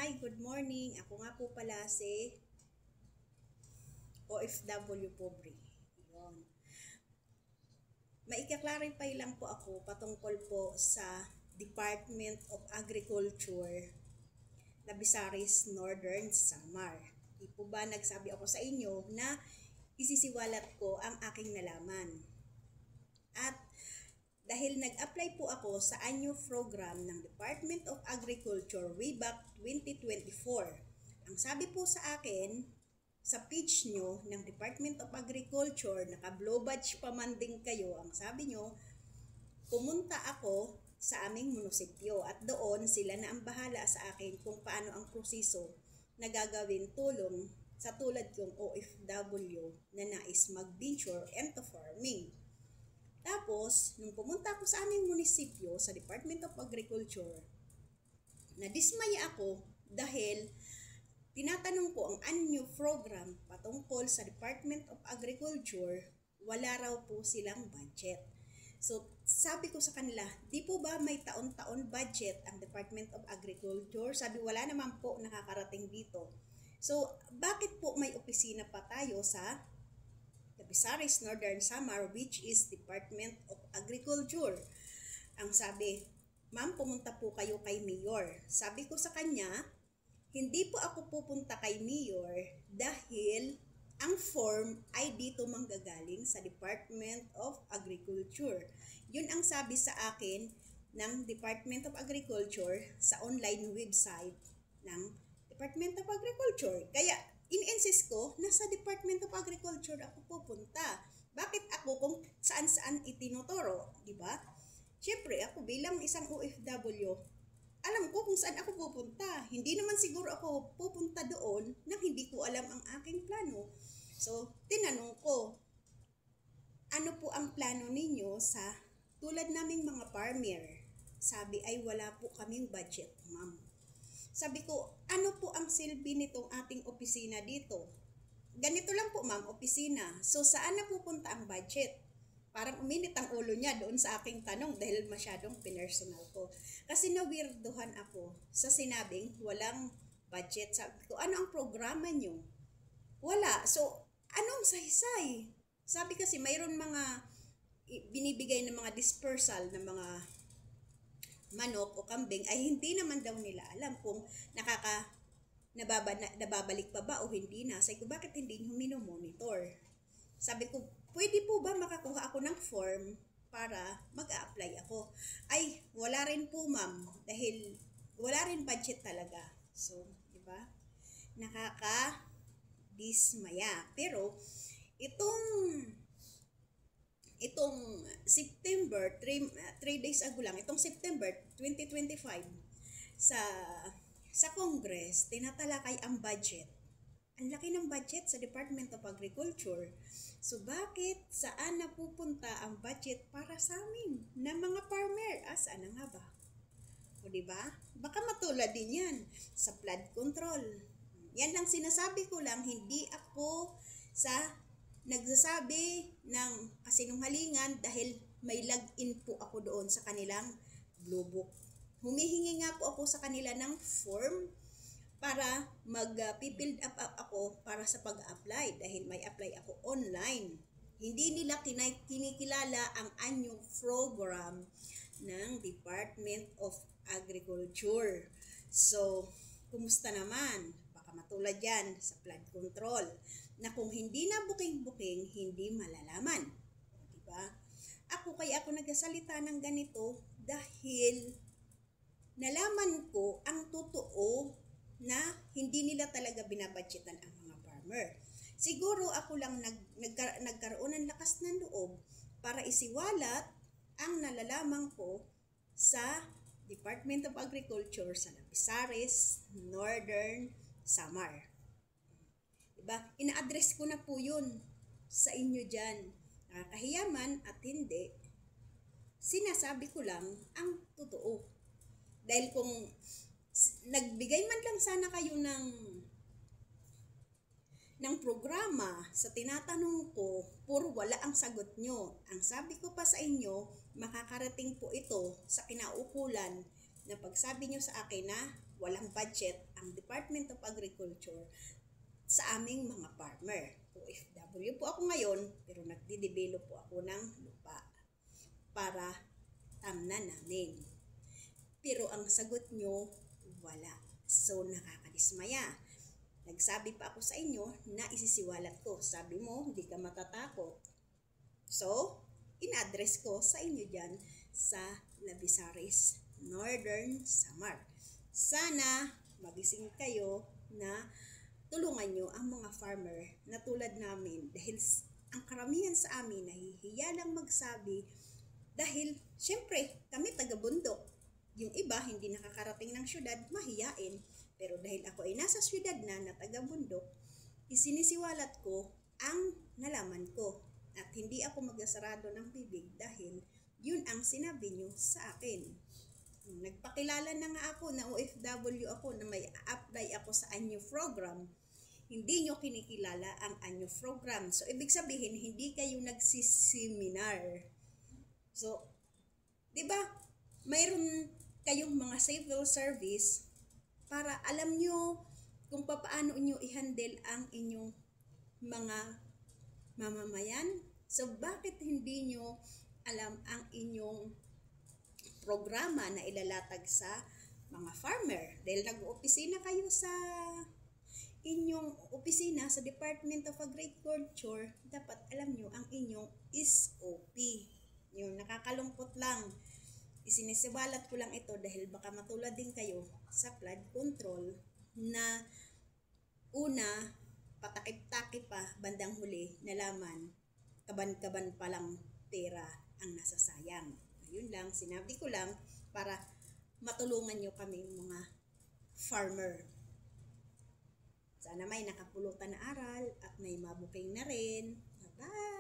Hi, good morning. Ako nga po pala si OFW Pobre. Yun. Maika-clarify lang po ako patungkol po sa Department of Agriculture, Labisaris, Northern Samar. Di po ba nagsabi ako sa inyo na isisiwalat ko ang aking nalaman? At dahil nag-apply po ako sa annual program ng Department of Agriculture way back 2024. Ang sabi po sa akin, sa page nyo ng Department of Agriculture, naka-blue badge pa man din kayo, ang sabi nyo, pumunta ako sa aming munisipyo at doon sila na ang bahala sa akin kung paano ang proseso na gagawin tulong sa tulad kong OFW na nais mag-venture into farming. Tapos, nung pumunta ako sa aming munisipyo, sa Department of Agriculture, nadismaya ako dahil tinatanong ko ang annual program patungkol sa Department of Agriculture, wala raw po silang budget. So, sabi ko sa kanila, di po ba may taon-taon budget ang Department of Agriculture? Sabi, wala naman po nakakarating dito. So, bakit po may opisina pa tayo sa Labisaris, Northern Samar, which is Department of Agriculture? Ang sabi, ma'am, pumunta po kayo kay Mayor. Sabi ko sa kanya, hindi po ako pupunta kay Mayor dahil ang form ay dito manggagaling sa Department of Agriculture. Yun ang sabi sa akin ng Department of Agriculture sa online website ng Department of Agriculture. Kaya in-insist ko, nasa Department of Agriculture ako pupunta. Bakit ako kung saan-saan itinuturo, di ba? Siyempre, ako bilang isang OFW, alam ko kung saan ako pupunta. Hindi naman siguro ako pupunta doon nang hindi ko alam ang aking plano. So, tinanong ko, ano po ang plano ninyo sa tulad naming mga farmer? Sabi ay wala po kaming budget, ma'am. Sabi ko, ano po ang silbi nitong ating opisina dito? Ganito lang po, ma'am, opisina. So, saan napupunta ang budget? Parang uminit ang ulo niya doon sa aking tanong dahil masyadong pinersonal ko. Kasi nawirduhan ako sa sinabing walang budget. Sabi ko, ano ang programa niyo? Wala. So, anong saysay? Sabi kasi mayroon mga binibigay ng mga dispersal ng mga manok o kambing ay hindi naman daw nila alam kung nababalik pa ba o hindi na. Sabi ko, bakit hindi nyo minomonitor? Sabi ko, pwede po ba makakuha ako ng form para mag-a-apply ako? Ay, wala rin po, ma'am, dahil wala rin budget talaga. So, di ba? Nakaka-dismaya. Pero, itong September, 3 days ago lang, itong September 2025, sa Congress, tinatalakay ang budget. Ang laki ng budget sa Department of Agriculture. So, bakit saan napupunta ang budget para sa amin na mga farmer? Saan na nga ba? O, diba? Baka matulad din yan sa flood control. Yan lang sinasabi ko lang, hindi ako nagsasabi ng kasinungalingan dahil may login po ako doon sa kanilang Blue Book. Humihingi nga po ako sa kanila ng form para mag-fill up ako para sa pag-apply dahil may apply ako online. Hindi nila kinikilala ang annual program ng Department of Agriculture. So, kumusta naman? Baka matulad yan sa flood control na kung hindi na booking-booking, hindi malalaman. Diba? Kaya ako nagsasalita ng ganito dahil nalaman ko ang totoo na hindi nila talaga binabudgetan ang mga farmer. Siguro ako lang nagkaroon ng lakas ng loob para isiwalat ang nalalaman ko sa Department of Agriculture sa Labisaris, Northern Samar. Diba? Ina-address ko na po yun sa inyo dyan. Nakakahiyaman at hindi, sinasabi ko lang ang totoo. Dahil kung nagbigay man lang sana kayo ng programa sa tinatanong ko, puro wala ang sagot nyo. Ang sabi ko pa sa inyo, makakarating po ito sa kinaukulan na pagsabi nyo sa akin na walang budget ang Department of Agriculture sa aming mga farmer. OFW po ako ngayon, pero nagdi-develop po ako ng lupa para tamnan namin. Pero ang sagot nyo, wala. So, nakakadismaya. Nagsabi pa ako sa inyo na isisiwalat ko. Sabi mo, hindi ka matatakot. So, in-address ko sa inyo dyan sa Labisaris, Northern Samar. Sana magising kayo na tulungan nyo ang mga farmer na tulad namin dahil ang karamihan sa amin nahihiya lang magsabi dahil syempre kami taga-bundok. Yung iba hindi nakakarating ng syudad, mahiyain. Pero dahil ako ay nasa syudad na taga-bundok, isinisiwalat ko ang nalaman ko at hindi ako magsasarado ng bibig dahil yun ang sinabi nyo sa akin. Nagpakilala na nga ako na OFW ako na may apply ako sa ANYO program. Hindi nyo kinikilala ang ANYO program. So, ibig sabihin, hindi kayo nagsiseminar. So, di ba, mayroon kayong mga civil service para alam nyo kung paano nyo i-handle ang inyong mga mamamayan. So, bakit hindi nyo alam ang inyong programa na ilalatag sa mga farmer? Dahil nag-opisina kayo sa inyong opisina sa Department of Agriculture, dapat alam nyo ang inyong SOP. Yung nakakalungkot lang. Isinisiwalat ko lang ito dahil baka matulad din kayo sa flood control na una, patakip-takip pa, bandang huli, nalaman, kaban-kaban pa lang pera ang nasasayang. Ayun lang, sinabi ko lang para matulungan nyo kami mga farmer. Sana may nakapulutan na aral at may mabuking na rin. Bye-bye!